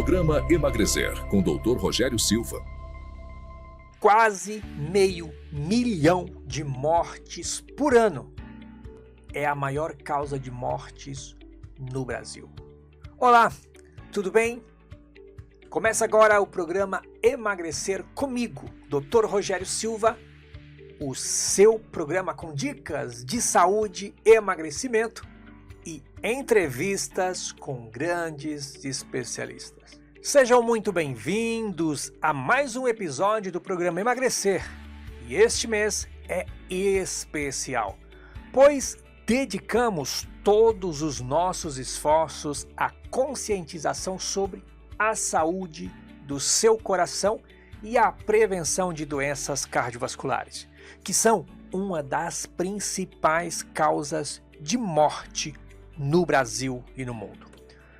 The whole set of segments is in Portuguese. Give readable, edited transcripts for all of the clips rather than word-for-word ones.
Programa Emagrecer, com Dr. Rogério Silva. Quase 500 mil de mortes por ano. É a maior causa de mortes no Brasil. Olá, tudo bem? Começa agora o programa Emagrecer comigo, Dr. Rogério Silva, o seu programa com dicas de saúde, emagrecimento e entrevistas com grandes especialistas. Sejam muito bem-vindos a mais um episódio do programa Emagrecer. E este mês é especial, pois dedicamos todos os nossos esforços à conscientização sobre a saúde do seu coração e à prevenção de doenças cardiovasculares, que são uma das principais causas de morte no Brasil e no mundo.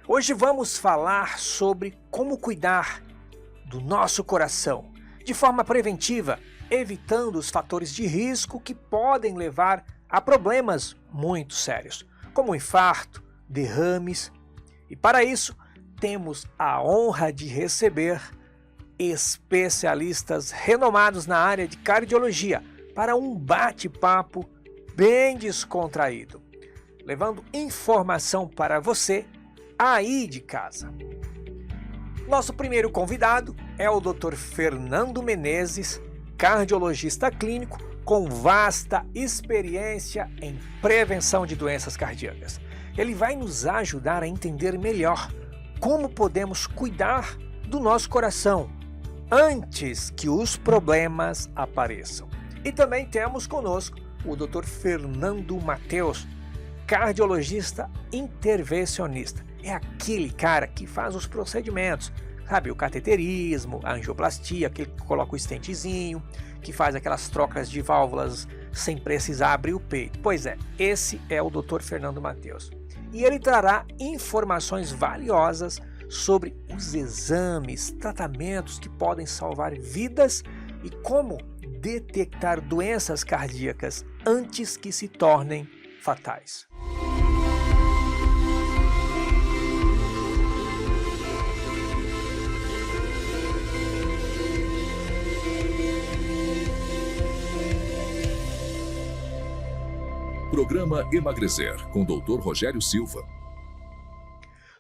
Hoje vamos falar sobre como cuidar do nosso coração de forma preventiva, evitando os fatores de risco que podem levar a problemas muito sérios, como infarto, derrames. E para isso, temos a honra de receber especialistas renomados na área de cardiologia para um bate-papo bem descontraído, levando informação para você aí de casa. Nosso primeiro convidado é o Dr. Fernando Menezes, cardiologista clínico com vasta experiência em prevenção de doenças cardíacas. Ele vai nos ajudar a entender melhor como podemos cuidar do nosso coração antes que os problemas apareçam. E também temos conosco o Dr. Fernando Mateus, cardiologista intervencionista. É aquele cara que faz os procedimentos, sabe? O cateterismo, a angioplastia, aquele que coloca o stentezinho, que faz aquelas trocas de válvulas sem precisar abrir o peito. Pois é, esse é o Dr. Fernando Mateus. E ele trará informações valiosas sobre os exames, tratamentos que podem salvar vidas e como detectar doenças cardíacas antes que se tornem fatais. Programa Emagrecer, com Dr. Rogério Silva.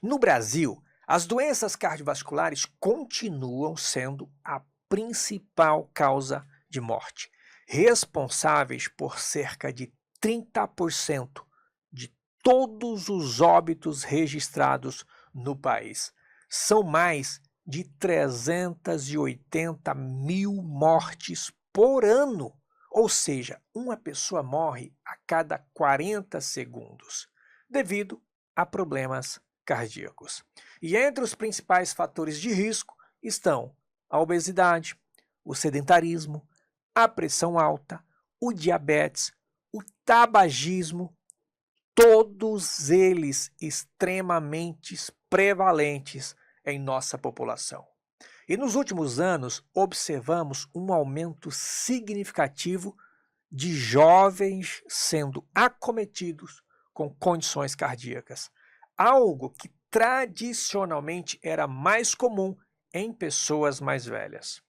No Brasil, as doenças cardiovasculares continuam sendo a principal causa de morte, responsáveis por cerca de 30% de todos os óbitos registrados no país. São mais de 380 mil mortes por ano. Ou seja, uma pessoa morre a cada 40 segundos, devido a problemas cardíacos. E entre os principais fatores de risco estão a obesidade, o sedentarismo, a pressão alta, o diabetes, o tabagismo, todos eles extremamente prevalentes em nossa população. E nos últimos anos, observamos um aumento significativo de jovens sendo acometidos com condições cardíacas, algo que tradicionalmente era mais comum em pessoas mais velhas.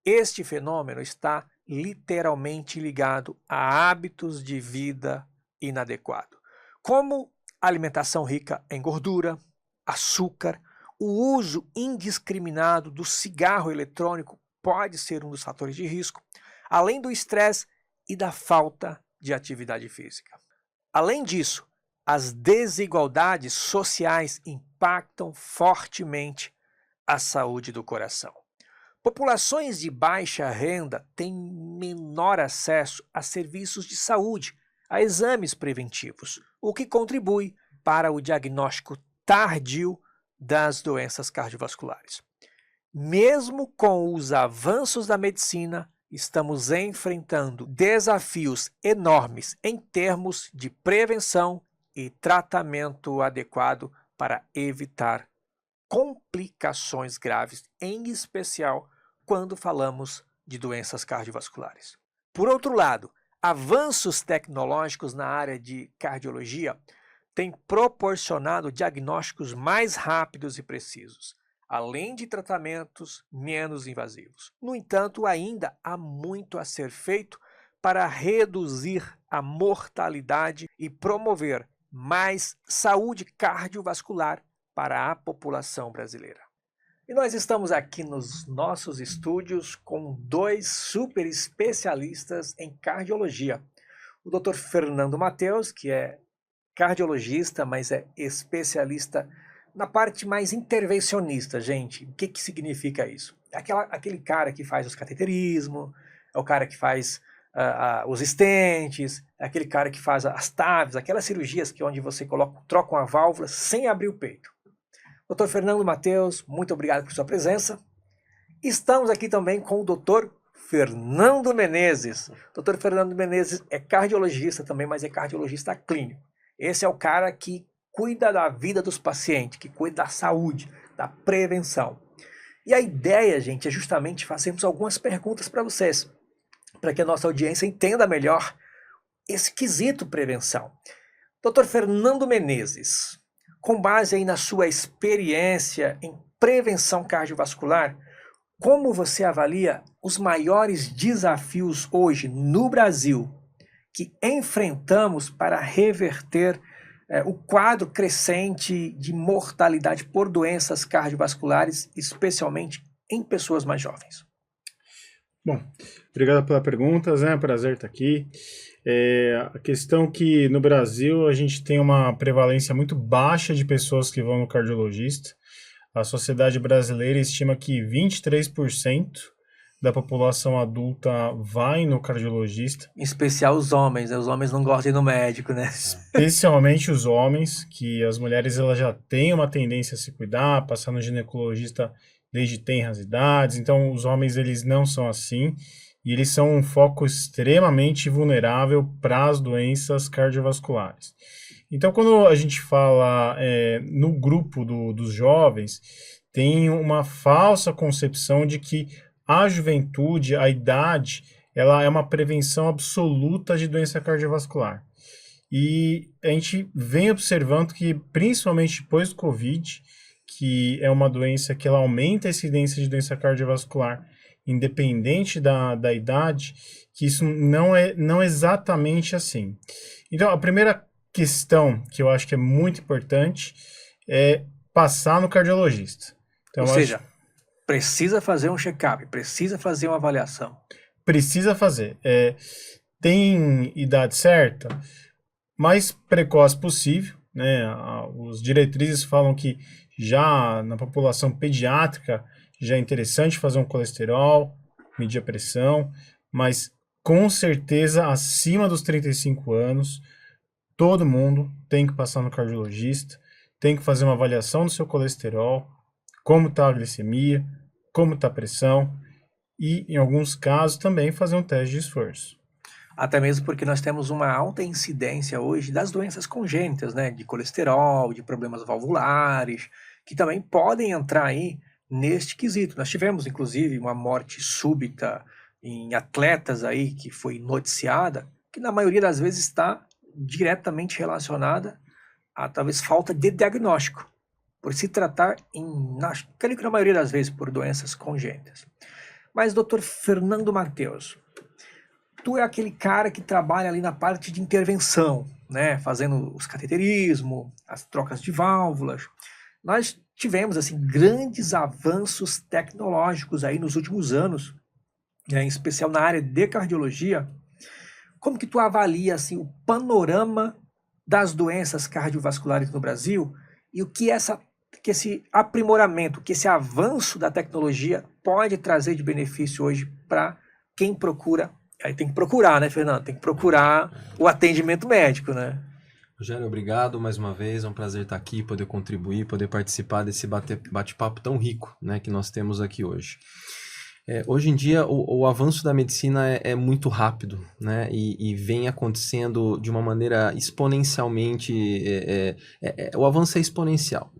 Este fenômeno está literalmente ligado a hábitos de vida inadequados, como alimentação rica em gordura, açúcar. O uso indiscriminado do cigarro eletrônico pode ser um dos fatores de risco, além do estresse e da falta de atividade física. Além disso, as desigualdades sociais impactam fortemente a saúde do coração. Populações de baixa renda têm menor acesso a serviços de saúde, a exames preventivos, o que contribui para o diagnóstico tardio das doenças cardiovasculares. Mesmo com os avanços da medicina, estamos enfrentando desafios enormes em termos de prevenção e tratamento adequado para evitar complicações graves, em especial quando falamos de doenças cardiovasculares. Por outro lado, avanços tecnológicos na área de cardiologia têm proporcionado diagnósticos mais rápidos e precisos, além de tratamentos menos invasivos. No entanto, ainda há muito a ser feito para reduzir a mortalidade e promover mais saúde cardiovascular para a população brasileira. E nós estamos aqui nos nossos estúdios com 2 super especialistas em cardiologia. O Dr. Fernando Mateus, que é cardiologista, mas é especialista na parte mais intervencionista, gente. O que significa isso? Aquele cara que faz os cateterismo, é o cara que faz os stents, é aquele cara que faz as TAVs, aquelas cirurgias onde você troca uma válvula sem abrir o peito. Dr. Fernando Mateus, muito obrigado por sua presença. Estamos aqui também com o Dr. Fernando Menezes. Dr. Fernando Menezes é cardiologista também, mas é cardiologista clínico. Esse é o cara que cuida da vida dos pacientes, que cuida da saúde, da prevenção. E a ideia, gente, é justamente fazermos algumas perguntas para vocês, para que a nossa audiência entenda melhor esse quesito prevenção. Dr. Fernando Menezes, com base aí na sua experiência em prevenção cardiovascular, como você avalia os maiores desafios hoje no Brasil que enfrentamos para reverter o quadro crescente de mortalidade por doenças cardiovasculares, especialmente em pessoas mais jovens? Bom, obrigado pela pergunta, Zé, é um prazer estar aqui. A questão que no Brasil a gente tem uma prevalência muito baixa de pessoas que vão no cardiologista. A sociedade brasileira estima que 23% da população adulta vai no cardiologista. Em especial os homens, né? Os homens não gostam de ir no médico, né? Especialmente os homens, que as mulheres elas já têm uma tendência a se cuidar, passar no ginecologista desde tenras idades, então os homens eles não são assim. E eles são um foco extremamente vulnerável para as doenças cardiovasculares. Então, quando a gente fala no grupo dos jovens, tem uma falsa concepção de que a juventude, a idade, ela é uma prevenção absoluta de doença cardiovascular. E a gente vem observando que, principalmente depois do Covid, que é uma doença que ela aumenta a incidência de doença cardiovascular, independente da idade, que isso não é exatamente assim. Então, a primeira questão que eu acho que é muito importante é passar no cardiologista. Então, ou seja, precisa fazer um check-up, precisa fazer uma avaliação. Precisa fazer. Tem idade certa, mais precoce possível, né? Os diretrizes falam que já na população pediátrica já é interessante fazer um colesterol, medir a pressão, mas com certeza acima dos 35 anos, todo mundo tem que passar no cardiologista, tem que fazer uma avaliação do seu colesterol, como está a glicemia, como está a pressão e, em alguns casos, também fazer um teste de esforço. Até mesmo porque nós temos uma alta incidência hoje das doenças congênitas, né? De colesterol, de problemas valvulares, que também podem entrar aí neste quesito. Nós tivemos, inclusive, uma morte súbita em atletas aí que foi noticiada, que na maioria das vezes está diretamente relacionada a talvez falta de diagnóstico, por se tratar, creio que na maioria das vezes, por doenças congênitas. Mas, doutor Fernando Mateus, tu é aquele cara que trabalha ali na parte de intervenção, né? Fazendo os cateterismo, as trocas de válvulas. Nós tivemos assim grandes avanços tecnológicos aí nos últimos anos, né, em especial na área de cardiologia. Como que tu avalia assim o panorama das doenças cardiovasculares no Brasil e o que esse aprimoramento, que esse avanço da tecnologia pode trazer de benefício hoje para quem procura? Aí tem que procurar, né, Fernando? Tem que procurar o atendimento médico, né? Rogério, obrigado mais uma vez, é um prazer estar aqui, poder contribuir, poder participar desse bate-papo tão rico, né, que nós temos aqui hoje. Hoje em dia o avanço da medicina é muito rápido, né, e vem acontecendo de uma maneira exponencialmente, o avanço é exponencial,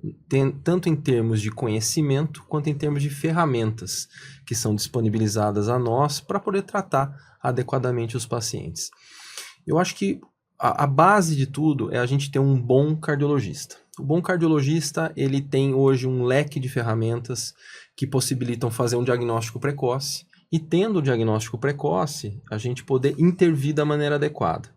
tanto em termos de conhecimento quanto em termos de ferramentas que são disponibilizadas a nós para poder tratar adequadamente os pacientes. Eu acho que a base de tudo é a gente ter um bom cardiologista. O bom cardiologista, ele tem hoje um leque de ferramentas que possibilitam fazer um diagnóstico precoce, e tendo o diagnóstico precoce, a gente poder intervir da maneira adequada.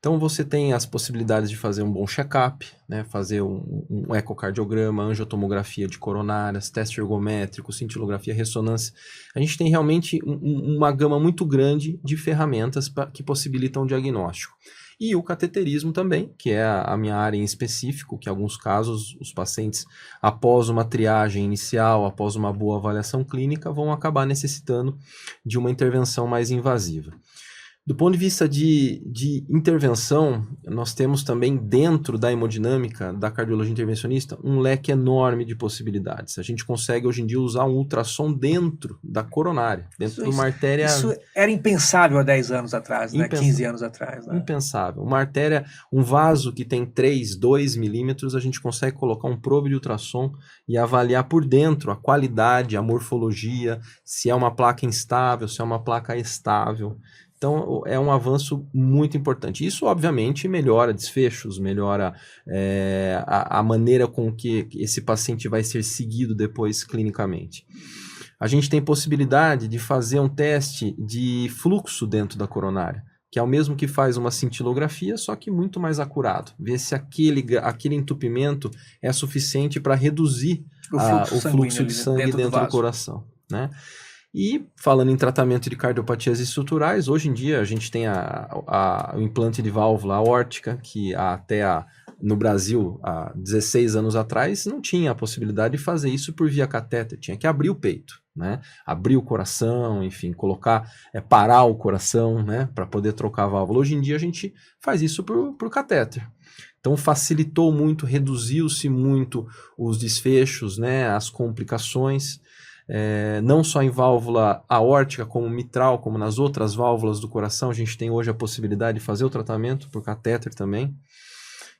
Então, você tem as possibilidades de fazer um bom check-up, né? Fazer um ecocardiograma, angiotomografia de coronárias, teste ergométrico, cintilografia, ressonância. A gente tem realmente uma gama muito grande de ferramentas que possibilitam o diagnóstico. E o cateterismo também, que é a minha área em específico, que em alguns casos os pacientes, após uma triagem inicial, após uma boa avaliação clínica, vão acabar necessitando de uma intervenção mais invasiva. Do ponto de vista de intervenção, nós temos também dentro da hemodinâmica, da cardiologia intervencionista, um leque enorme de possibilidades. A gente consegue hoje em dia usar um ultrassom dentro da coronária, dentro de uma artéria... Isso era impensável há 10 anos atrás, né? 15 anos atrás. Né? Impensável. Uma artéria, um vaso que tem 2 milímetros, a gente consegue colocar um probe de ultrassom e avaliar por dentro a qualidade, a morfologia, se é uma placa instável, se é uma placa estável. Então, é um avanço muito importante. Isso, obviamente, melhora desfechos, melhora a maneira com que esse paciente vai ser seguido depois clinicamente. A gente tem possibilidade de fazer um teste de fluxo dentro da coronária, que é o mesmo que faz uma cintilografia, só que muito mais acurado. Ver se aquele entupimento é suficiente para reduzir o fluxo de sangue dentro do coração, né? E falando em tratamento de cardiopatias estruturais, hoje em dia a gente tem o implante de válvula aórtica, que no Brasil, há 16 anos atrás, não tinha a possibilidade de fazer isso por via catéter, tinha que abrir o peito, né? Abrir o coração, enfim, parar o coração, né? Para poder trocar a válvula. Hoje em dia a gente faz isso por catéter. Então facilitou muito, reduziu-se muito os desfechos, né? As complicações. Não só em válvula aórtica, como mitral, como nas outras válvulas do coração, a gente tem hoje a possibilidade de fazer o tratamento por catéter também.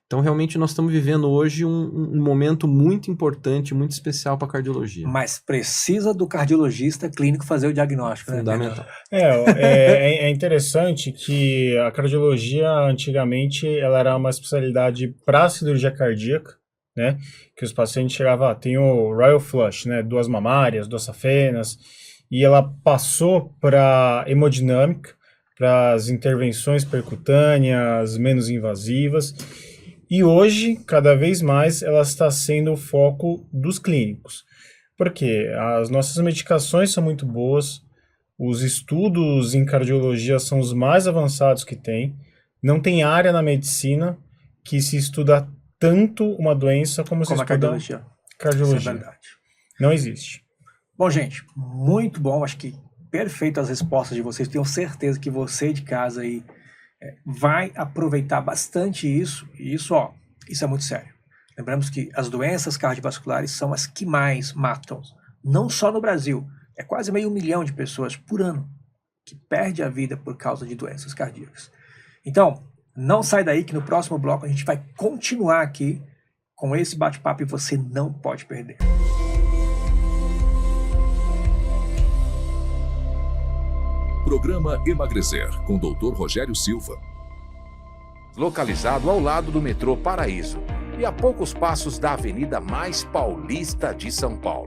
Então, realmente, nós estamos vivendo hoje um momento muito importante, muito especial para a cardiologia. Mas precisa do cardiologista clínico fazer o diagnóstico, né? Fundamental. É interessante que a cardiologia, antigamente, ela era uma especialidade para a cirurgia cardíaca, né? Que os pacientes chegavam, tem o Royal Flush, né? 2 mamárias, 2 safenas, e ela passou para hemodinâmica, para as intervenções percutâneas, menos invasivas, e hoje, cada vez mais, ela está sendo o foco dos clínicos. Por quê? As nossas medicações são muito boas, os estudos em cardiologia são os mais avançados que tem, não tem área na medicina que se estuda tanto uma doença como se estuda cardiologia. Cardiologia. Isso é verdade. Não existe. Bom, gente, muito bom. Acho que perfeito as respostas de vocês. Tenho certeza que você de casa aí vai aproveitar bastante isso. E isso é muito sério. Lembramos que as doenças cardiovasculares são as que mais matam. Não só no Brasil. É quase 500 mil de pessoas por ano que perdem a vida por causa de doenças cardíacas. Então, não sai daí que no próximo bloco a gente vai continuar aqui com esse bate-papo e você não pode perder. Programa Emagrecer, com o Dr. Rogério Silva. Localizado ao lado do metrô Paraíso e a poucos passos da avenida mais paulista de São Paulo.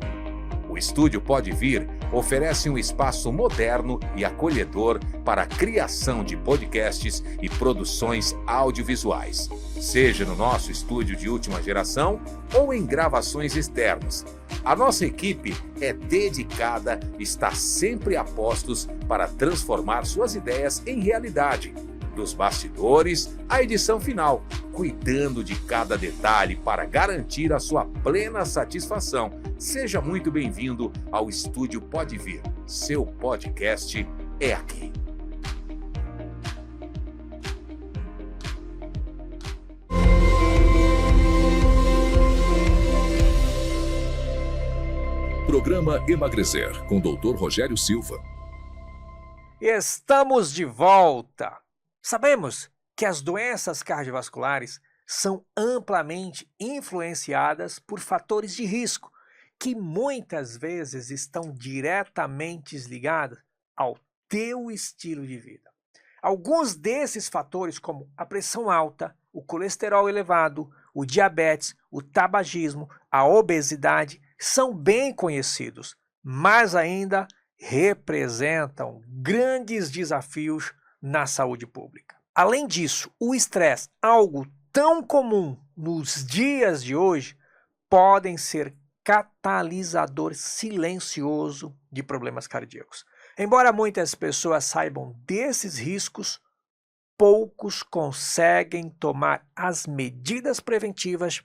O Estúdio Pode Vir oferece um espaço moderno e acolhedor para a criação de podcasts e produções audiovisuais, seja no nosso estúdio de última geração ou em gravações externas. A nossa equipe é dedicada e está sempre a postos para transformar suas ideias em realidade, dos bastidores à edição final, cuidando de cada detalhe para garantir a sua plena satisfação. Seja muito bem-vindo ao Estúdio Pode Vir. Seu podcast é aqui. Programa Emagrecer, com o Dr. Rogério Silva. Estamos de volta! Sabemos que as doenças cardiovasculares são amplamente influenciadas por fatores de risco, que muitas vezes estão diretamente ligados ao teu estilo de vida. Alguns desses fatores, como a pressão alta, o colesterol elevado, o diabetes, o tabagismo, a obesidade são bem conhecidos, mas ainda representam grandes desafios na saúde pública. Além disso, o estresse, algo tão comum nos dias de hoje, podem ser catalisador silencioso de problemas cardíacos. Embora muitas pessoas saibam desses riscos, poucos conseguem tomar as medidas preventivas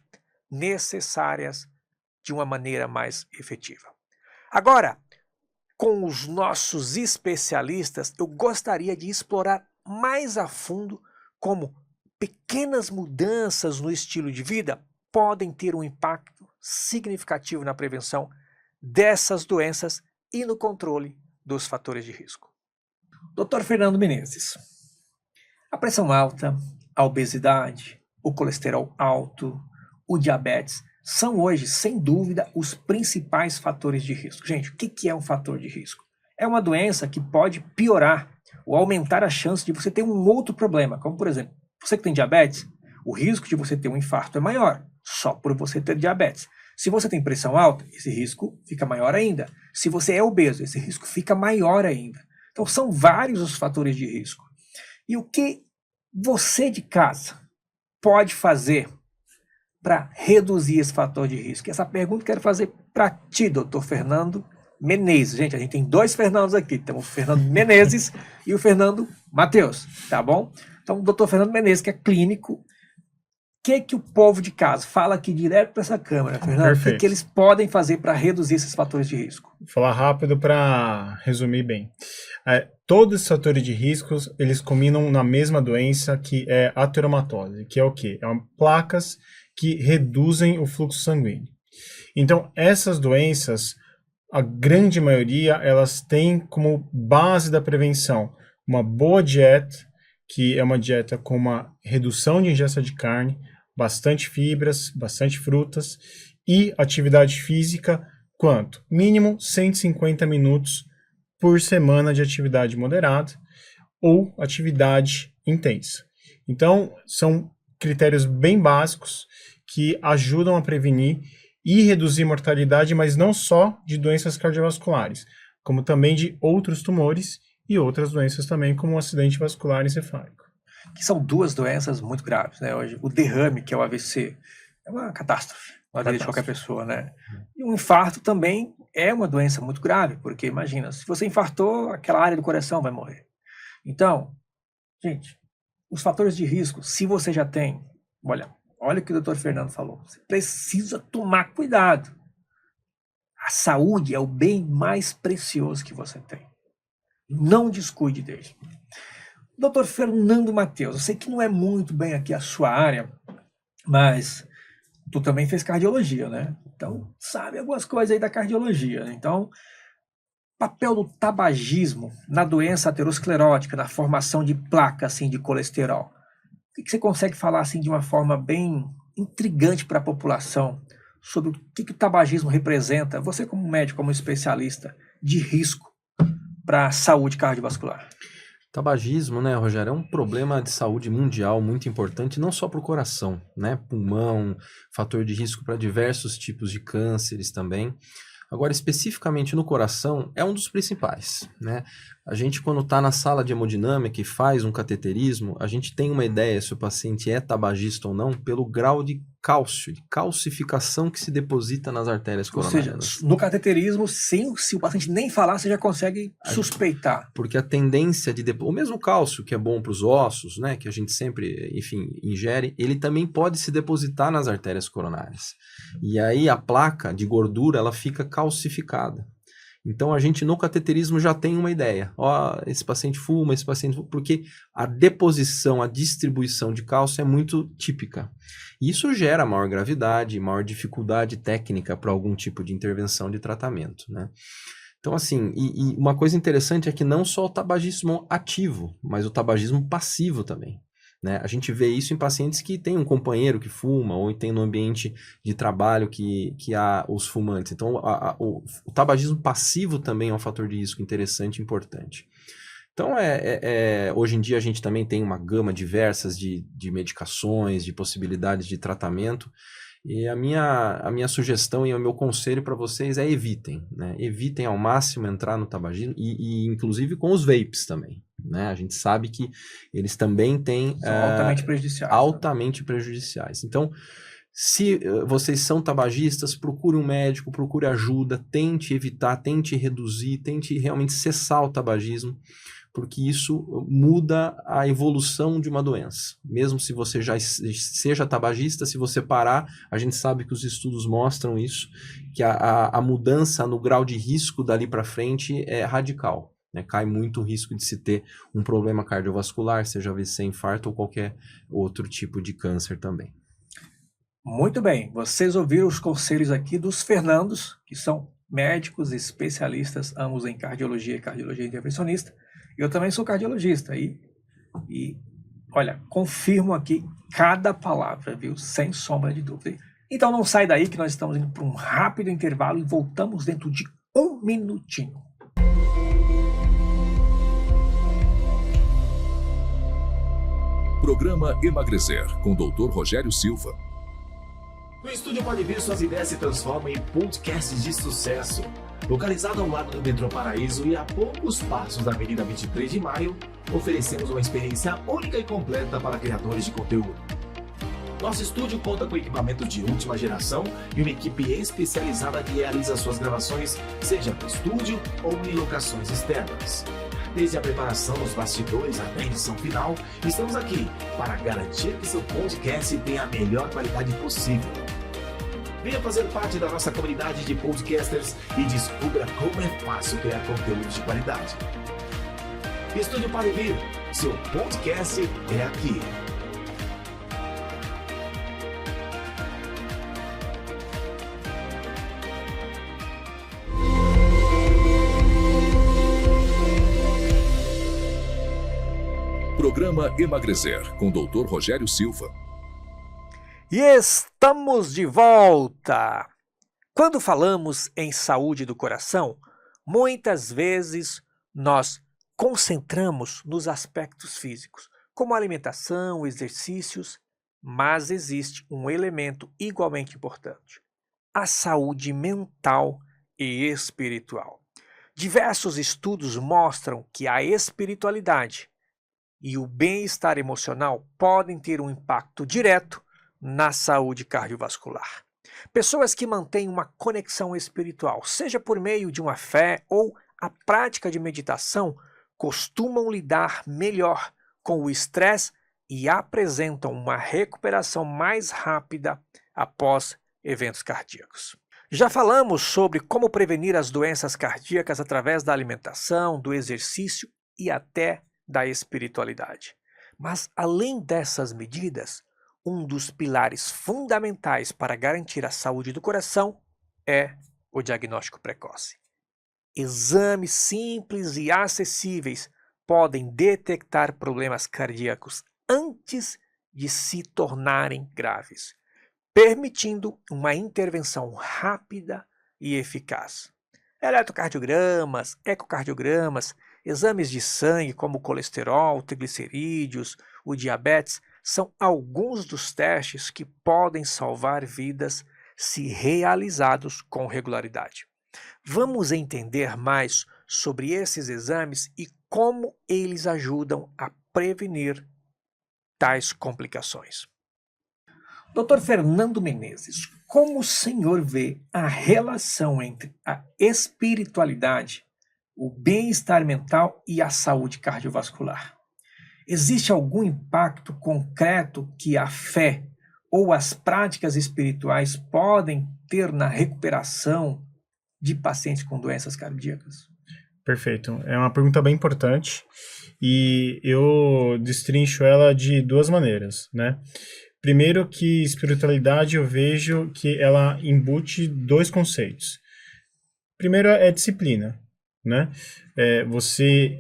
necessárias de uma maneira mais efetiva. Agora, com os nossos especialistas, eu gostaria de explorar mais a fundo como pequenas mudanças no estilo de vida podem ter um impacto significativo na prevenção dessas doenças e no controle dos fatores de risco. Dr. Fernando Menezes, a pressão alta, a obesidade, o colesterol alto, o diabetes são hoje, sem dúvida, os principais fatores de risco. Gente, o que é um fator de risco? É uma doença que pode piorar ou aumentar a chance de você ter um outro problema, como, por exemplo, você que tem diabetes, o risco de você ter um infarto é maior, só por você ter diabetes. Se você tem pressão alta, esse risco fica maior ainda. Se você é obeso, esse risco fica maior ainda. Então, são vários os fatores de risco. E o que você de casa pode fazer para reduzir esse fator de risco? Essa pergunta eu quero fazer para ti, doutor Fernando Menezes. Gente, a gente tem dois Fernandos aqui. Temos o Fernando Menezes e o Fernando Matheus, tá bom? Então, o doutor Fernando Menezes, que é clínico, o que o povo de casa fala aqui direto para essa câmera, Fernando? Perfeito. O que eles podem fazer para reduzir esses fatores de risco? Vou falar rápido para resumir bem. Todos os fatores de riscos, eles combinam na mesma doença, que é a ateromatose, que é o quê? É placas que reduzem o fluxo sanguíneo. Então, essas doenças, a grande maioria, elas têm como base da prevenção uma boa dieta, que é uma dieta com uma redução de ingesta de carne, bastante fibras, bastante frutas e atividade física, quanto? Mínimo 150 minutos por semana de atividade moderada ou atividade intensa. Então, são critérios bem básicos que ajudam a prevenir e reduzir mortalidade, mas não só de doenças cardiovasculares, como também de outros tumores e outras doenças também, como o acidente vascular encefálico. Que são duas doenças muito graves, né? Hoje, o derrame, que é o AVC, é uma catástrofe na vida de qualquer pessoa, né? E o infarto também é uma doença muito grave, porque imagina, se você infartou, aquela área do coração vai morrer. Então, gente, os fatores de risco, se você já tem, olha o que o Dr. Fernando falou, você precisa tomar cuidado. A saúde é o bem mais precioso que você tem. Não descuide dele. Dr. Fernando Matheus, eu sei que não é muito bem aqui a sua área, mas tu também fez cardiologia, né? Então, sabe algumas coisas aí da cardiologia. Então, papel do tabagismo na doença aterosclerótica, na formação de placa assim, de colesterol. O que você consegue falar assim, de uma forma bem intrigante para a população sobre o que o tabagismo representa, você como médico, como especialista, de risco para a saúde cardiovascular? Tabagismo, né, Rogério, é um problema de saúde mundial muito importante, não só para o coração, né, pulmão, fator de risco para diversos tipos de cânceres também. Agora, especificamente no coração, é um dos principais, né? A gente, quando está na sala de hemodinâmica e faz um cateterismo, a gente tem uma ideia se o paciente é tabagista ou não pelo grau de cálcio, de calcificação que se deposita nas artérias coronarianas. Ou seja, no cateterismo, se o paciente nem falar, você já consegue suspeitar. Porque a tendência de... O mesmo cálcio, que é bom para os ossos, né, que a gente sempre, enfim, ingere, ele também pode se depositar nas artérias coronárias. E aí a placa de gordura, ela fica calcificada. Então, a gente no cateterismo já tem uma ideia. Ó, esse paciente fuma, esse paciente fuma, porque a deposição, a distribuição de cálcio é muito típica. E isso gera maior gravidade, maior dificuldade técnica para algum tipo de intervenção de tratamento, né? Então, assim, e uma coisa interessante é que não só o tabagismo ativo, mas o tabagismo passivo também. Né? A gente vê isso em pacientes que têm um companheiro que fuma ou tem no ambiente de trabalho que há os fumantes. Então, o tabagismo passivo também é um fator de risco interessante e importante. Então, hoje em dia a gente também tem uma gama diversas de medicações, de possibilidades de tratamento, e a minha sugestão e o meu conselho para vocês é evitem, né? Evitem ao máximo entrar no tabagismo, e inclusive com os vapes também, né? A gente sabe que eles também têm... São altamente prejudiciais. Altamente prejudiciais. Então, se vocês são tabagistas, procure um médico, procure ajuda, tente evitar, tente reduzir, tente realmente cessar o tabagismo, porque isso muda a evolução de uma doença. Mesmo se você já seja tabagista, se você parar, a gente sabe que os estudos mostram isso, que a mudança no grau de risco dali para frente é radical, né? Cai muito o risco de se ter um problema cardiovascular, seja AVC, infarto ou qualquer outro tipo de câncer também. Muito bem, vocês ouviram os conselhos aqui dos Fernandos, que são médicos especialistas, ambos em cardiologia e cardiologia intervencionista. Eu também sou cardiologista e olha, confirmo aqui cada palavra, viu? Sem sombra de dúvida. Então não sai daí que nós estamos indo para um rápido intervalo e voltamos dentro de 1 minutinho. Programa Emagrecer, com o Dr. Rogério Silva. No estúdio Pode Vir, suas ideias se transformam em podcasts de sucesso. Localizado ao lado do Metrô Paraíso e a poucos passos da Avenida 23 de Maio, oferecemos uma experiência única e completa para criadores de conteúdo. Nosso estúdio conta com equipamentos de última geração e uma equipe especializada que realiza suas gravações, seja no estúdio ou em locações externas. Desde a preparação dos bastidores até a edição final, estamos aqui para garantir que seu podcast tenha a melhor qualidade possível. Venha fazer parte da nossa comunidade de podcasters e descubra como é fácil criar conteúdo de qualidade. Estúdio Pode Vir, seu podcast é aqui. Programa Emagrecer, com o Dr. Rogério Silva. E estamos de volta! Quando falamos em saúde do coração, muitas vezes nós concentramos nos aspectos físicos, como alimentação, exercícios, mas existe um elemento igualmente importante: a saúde mental e espiritual. Diversos estudos mostram que a espiritualidade e o bem-estar emocional podem ter um impacto direto na saúde cardiovascular. Pessoas que mantêm uma conexão espiritual, seja por meio de uma fé ou a prática de meditação, costumam lidar melhor com o estresse e apresentam uma recuperação mais rápida após eventos cardíacos. Já falamos sobre como prevenir as doenças cardíacas através da alimentação, do exercício e até da espiritualidade. Mas, além dessas medidas, um dos pilares fundamentais para garantir a saúde do coração é o diagnóstico precoce. Exames simples e acessíveis podem detectar problemas cardíacos antes de se tornarem graves, permitindo uma intervenção rápida e eficaz. Eletrocardiogramas, ecocardiogramas, exames de sangue como o colesterol, triglicerídeos, o diabetes, são alguns dos testes que podem salvar vidas se realizados com regularidade. Vamos entender mais sobre esses exames e como eles ajudam a prevenir tais complicações. Dr. Fernando Menezes, como o senhor vê a relação entre a espiritualidade, o bem-estar mental e a saúde cardiovascular? Existe algum impacto concreto que a fé ou as práticas espirituais podem ter na recuperação de pacientes com doenças cardíacas? Perfeito. É uma pergunta bem importante e eu destrincho ela de duas maneiras, né? Primeiro, que espiritualidade eu vejo que ela embute dois conceitos. Primeiro é disciplina, né? Você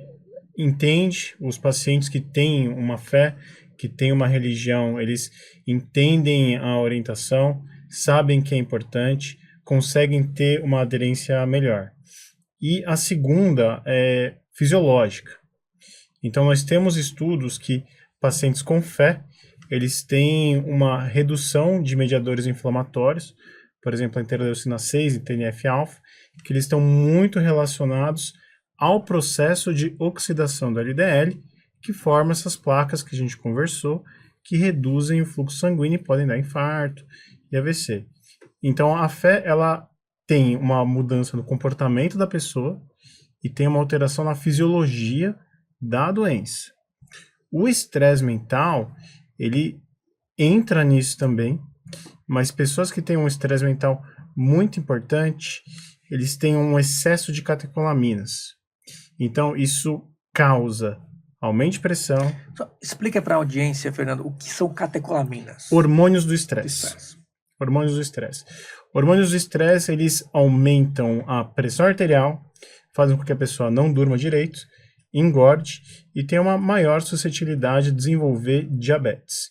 entende, os pacientes que têm uma fé, que têm uma religião, eles entendem a orientação, sabem que é importante, conseguem ter uma aderência melhor. E a segunda é fisiológica. Então, nós temos estudos que pacientes com fé, eles têm uma redução de mediadores inflamatórios, por exemplo, a interleucina 6 e TNF-alfa, que eles estão muito relacionados ao processo de oxidação do LDL, que forma essas placas que a gente conversou, que reduzem o fluxo sanguíneo e podem dar infarto e AVC. Então, a fé, ela tem uma mudança no comportamento da pessoa e tem uma alteração na fisiologia da doença. O estresse mental, ele entra nisso também, mas pessoas que têm um estresse mental muito importante, eles têm um excesso de catecolaminas. Então, isso causa aumento de pressão. Só explica para a audiência, Fernando, o que são catecolaminas. Hormônios do estresse. Hormônios do estresse. Hormônios do estresse, eles aumentam a pressão arterial, fazem com que a pessoa não durma direito, engorde e tenha uma maior suscetibilidade de desenvolver diabetes.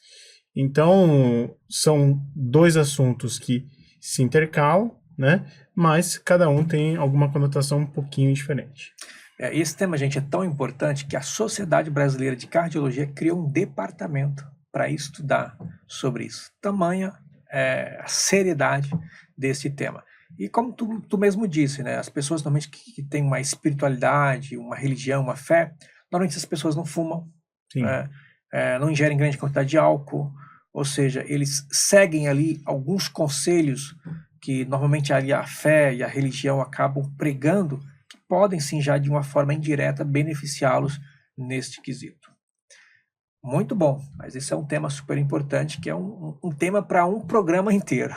Então, são dois assuntos que se intercalam, né? Mas cada um tem alguma conotação um pouquinho diferente. Esse tema, gente, é tão importante que a Sociedade Brasileira de Cardiologia criou um departamento para estudar sobre isso. Tamanha a seriedade desse tema. E como tu mesmo disse, né, as pessoas normalmente que têm uma espiritualidade, uma religião, uma fé, normalmente essas pessoas não fumam, né, não ingerem grande quantidade de álcool, ou seja, eles seguem ali alguns conselhos que normalmente ali a fé e a religião acabam pregando, que podem sim já de uma forma indireta beneficiá-los neste quesito. Muito bom, mas esse é um tema super importante, que é um tema para um programa inteiro,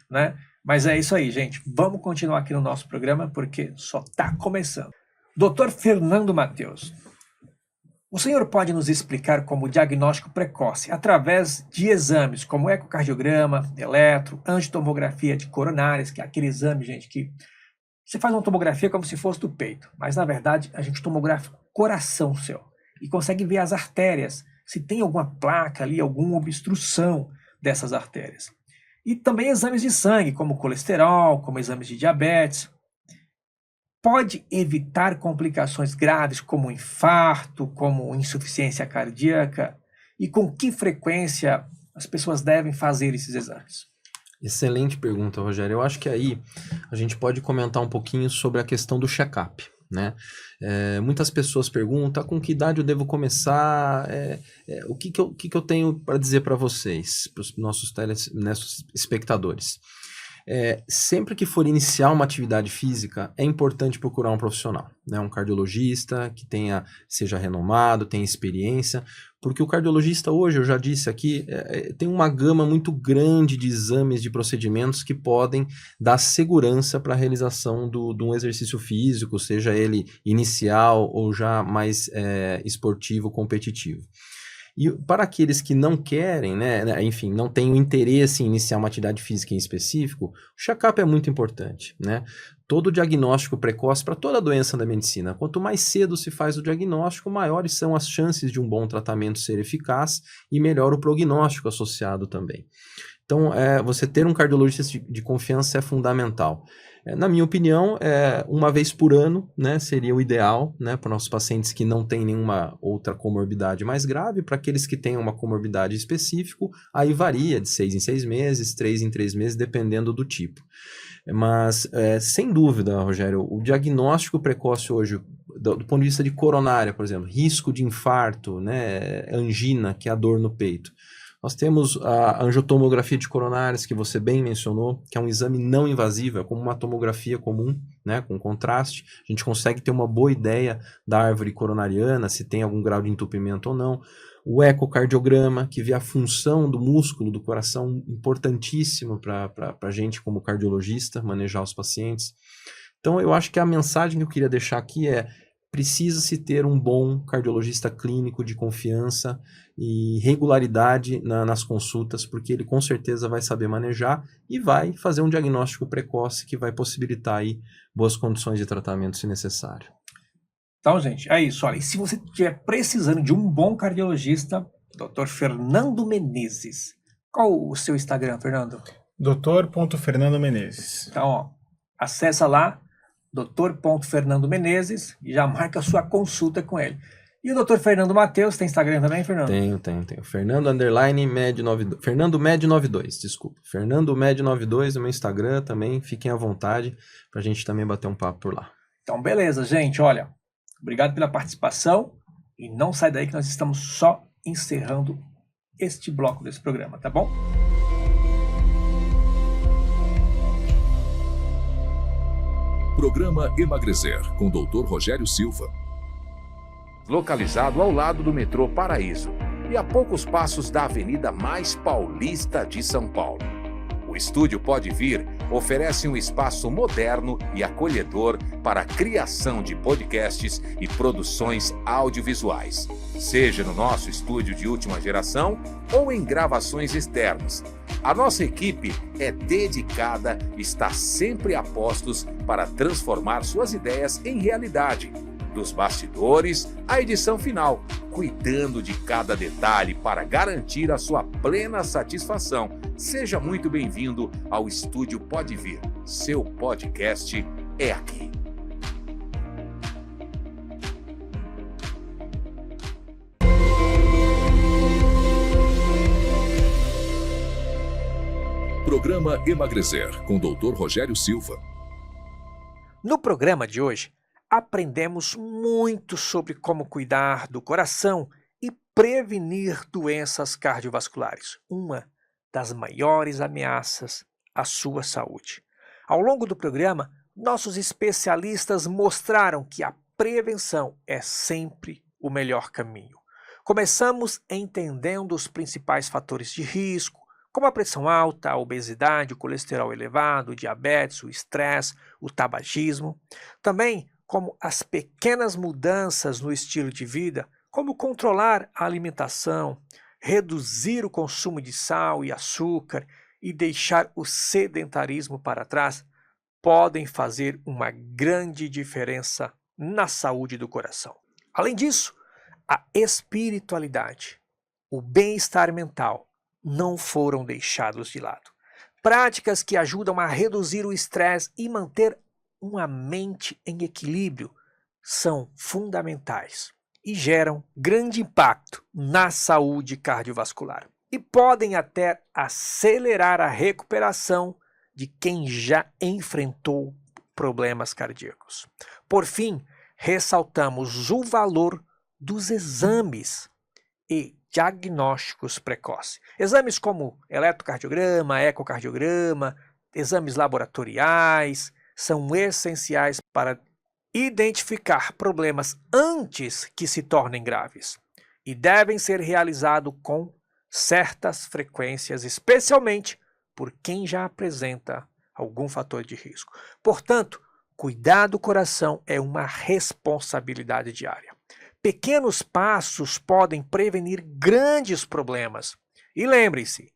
né? Mas é isso aí, gente. Vamos continuar aqui no nosso programa, porque só está começando. Dr. Fernando Mateus, o senhor pode nos explicar como o diagnóstico precoce, através de exames como ecocardiograma, eletro, angiotomografia de coronárias, que é aquele exame, gente, que você faz uma tomografia como se fosse do peito, mas na verdade a gente tomografa o coração seu e consegue ver as artérias, se tem alguma placa ali, alguma obstrução dessas artérias. E também exames de sangue, como colesterol, como exames de diabetes. Pode evitar complicações graves como infarto, como insuficiência cardíaca? E com que frequência as pessoas devem fazer esses exames? Excelente pergunta, Rogério. Eu acho que aí a gente pode comentar um pouquinho sobre a questão do check-up, né? Muitas pessoas perguntam com que idade eu devo começar, o que eu tenho para dizer para vocês, para os nossos espectadores. Sempre que for iniciar uma atividade física, é importante procurar um profissional, né? Um cardiologista que seja renomado, tenha experiência, porque o cardiologista hoje, eu já disse aqui, tem uma gama muito grande de exames, de procedimentos que podem dar segurança para a realização de um exercício físico, seja ele inicial ou já mais esportivo, competitivo. E para aqueles que não querem, né, enfim, não têm o interesse em iniciar uma atividade física em específico, o check-up é muito importante, né? Todo diagnóstico precoce para toda doença da medicina, quanto mais cedo se faz o diagnóstico, maiores são as chances de um bom tratamento ser eficaz e melhor o prognóstico associado também. Então, você ter um cardiologista de confiança é fundamental. Na minha opinião, uma vez por ano, né, seria o ideal, né, para nossos pacientes que não têm nenhuma outra comorbidade mais grave. Para aqueles que têm uma comorbidade específica, aí varia de 6 em 6 meses, 3 em 3 meses, dependendo do tipo. Mas, sem dúvida, Rogério, o diagnóstico precoce hoje, do ponto de vista de coronária, por exemplo, risco de infarto, né, angina, que é a dor no peito. Nós temos a angiotomografia de coronárias, que você bem mencionou, que é um exame não invasivo, é como uma tomografia comum, né, com contraste. A gente consegue ter uma boa ideia da árvore coronariana, se tem algum grau de entupimento ou não. O ecocardiograma, que vê a função do músculo do coração, importantíssimo para a gente como cardiologista, manejar os pacientes. Então, eu acho que a mensagem que eu queria deixar aqui precisa-se ter um bom cardiologista clínico de confiança e regularidade nas consultas, porque ele com certeza vai saber manejar e vai fazer um diagnóstico precoce que vai possibilitar aí boas condições de tratamento se necessário. Então, gente, é isso. Olha, e se você estiver precisando de um bom cardiologista, Dr. Fernando Menezes. Qual o seu Instagram, Fernando? Dr.Fernando Menezes. Então, ó, acessa lá, Dr.Fernando Menezes, e já marca a sua consulta com ele. E o Dr. Fernando Matheus, tem Instagram também, Fernando? Tenho. Fernando_Med92. Fernando Med92, desculpa. Fernando Med92 no meu Instagram também. Fiquem à vontade pra gente também bater um papo por lá. Então, beleza, gente. Olha, obrigado pela participação. E não sai daí que nós estamos só encerrando este bloco desse programa, tá bom? Programa Emagrecer, com Dr. Rogério Silva. Localizado ao lado do metrô Paraíso e a poucos passos da avenida mais paulista de São Paulo. O Estúdio Pode Vir oferece um espaço moderno e acolhedor para a criação de podcasts e produções audiovisuais, seja no nosso estúdio de última geração ou em gravações externas. A nossa equipe é dedicada e está sempre a postos para transformar suas ideias em realidade, dos bastidores à edição final, cuidando de cada detalhe para garantir a sua plena satisfação. Seja muito bem-vindo ao Estúdio Pode Vir. Seu podcast é aqui. Programa Emagrecer, com Dr. Rogério Silva. No programa de hoje, aprendemos muito sobre como cuidar do coração e prevenir doenças cardiovasculares, uma das maiores ameaças à sua saúde. Ao longo do programa, nossos especialistas mostraram que a prevenção é sempre o melhor caminho. Começamos entendendo os principais fatores de risco, como a pressão alta, a obesidade, o colesterol elevado, o diabetes, o estresse, o tabagismo. Também como as pequenas mudanças no estilo de vida, como controlar a alimentação, reduzir o consumo de sal e açúcar e deixar o sedentarismo para trás, podem fazer uma grande diferença na saúde do coração. Além disso, a espiritualidade, o bem-estar mental não foram deixados de lado. Práticas que ajudam a reduzir o estresse e manter uma mente em equilíbrio são fundamentais e geram grande impacto na saúde cardiovascular e podem até acelerar a recuperação de quem já enfrentou problemas cardíacos. Por fim, ressaltamos o valor dos exames e diagnósticos precoces. Exames como eletrocardiograma, ecocardiograma, exames laboratoriais, são essenciais para identificar problemas antes que se tornem graves e devem ser realizados com certas frequências, especialmente por quem já apresenta algum fator de risco. Portanto, cuidar do coração é uma responsabilidade diária. Pequenos passos podem prevenir grandes problemas. E lembre-se,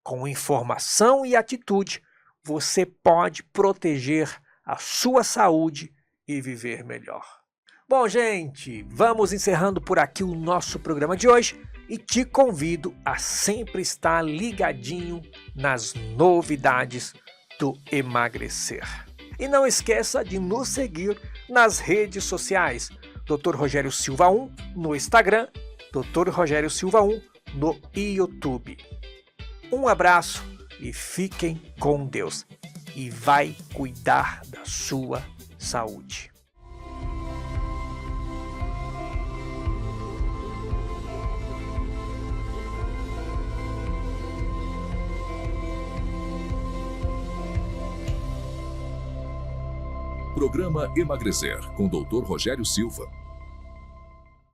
com informação e atitude, você pode proteger a sua saúde e viver melhor. Bom, gente, vamos encerrando por aqui o nosso programa de hoje e te convido a sempre estar ligadinho nas novidades do Emagrecer. E não esqueça de nos seguir nas redes sociais, Dr. Rogério Silva 1 no Instagram, Dr. Rogério Silva 1 no YouTube. Um abraço e fiquem com Deus. E vai cuidar da sua saúde. Programa Emagrecer, com Dr. Rogério Silva.